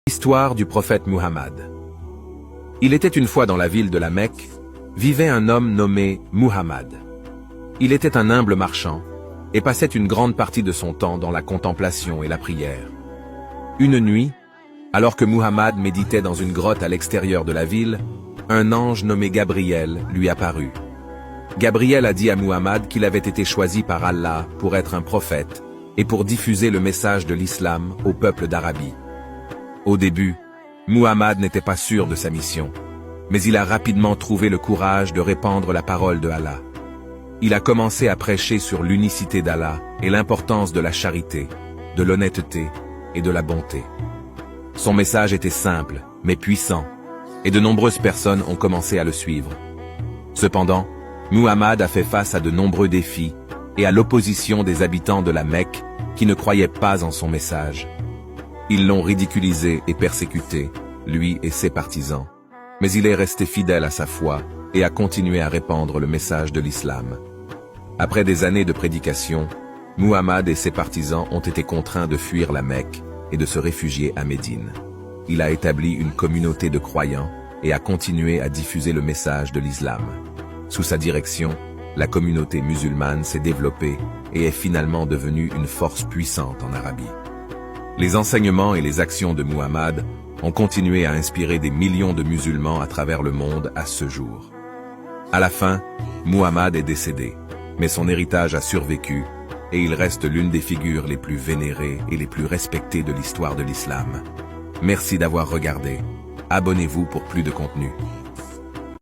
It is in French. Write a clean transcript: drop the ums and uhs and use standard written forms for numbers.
Histoire du prophète Muhammad. Il était une fois dans la ville de la Mecque, vivait un homme nommé Muhammad. Il était un humble marchand et passait une grande partie de son temps dans la contemplation et la prière. Une nuit, alors que Muhammad méditait dans une grotte à l'extérieur de la ville, un ange nommé Gabriel lui apparut. Gabriel a dit à Muhammad qu'il avait été choisi par Allah pour être un prophète et pour diffuser le message de l'islam au peuple d'Arabie. Au début, Muhammad n'était pas sûr de sa mission, mais il a rapidement trouvé le courage de répandre la parole de Allah. Il a commencé à prêcher sur l'unicité d'Allah et l'importance de la charité, de l'honnêteté et de la bonté. Son message était simple, mais puissant, et de nombreuses personnes ont commencé à le suivre. Cependant, Muhammad a fait face à de nombreux défis et à l'opposition des habitants de la Mecque qui ne croyaient pas en son message. Ils l'ont ridiculisé et persécuté, lui et ses partisans. Mais il est resté fidèle à sa foi et a continué à répandre le message de l'islam. Après des années de prédication, Muhammad et ses partisans ont été contraints de fuir la Mecque et de se réfugier à Médine. Il a établi une communauté de croyants et a continué à diffuser le message de l'islam. Sous sa direction, la communauté musulmane s'est développée et est finalement devenue une force puissante en Arabie. Les enseignements et les actions de Muhammad ont continué à inspirer des millions de musulmans à travers le monde à ce jour. À la fin, Muhammad est décédé, mais son héritage a survécu et il reste l'une des figures les plus vénérées et les plus respectées de l'histoire de l'islam. Merci d'avoir regardé. Abonnez-vous pour plus de contenu.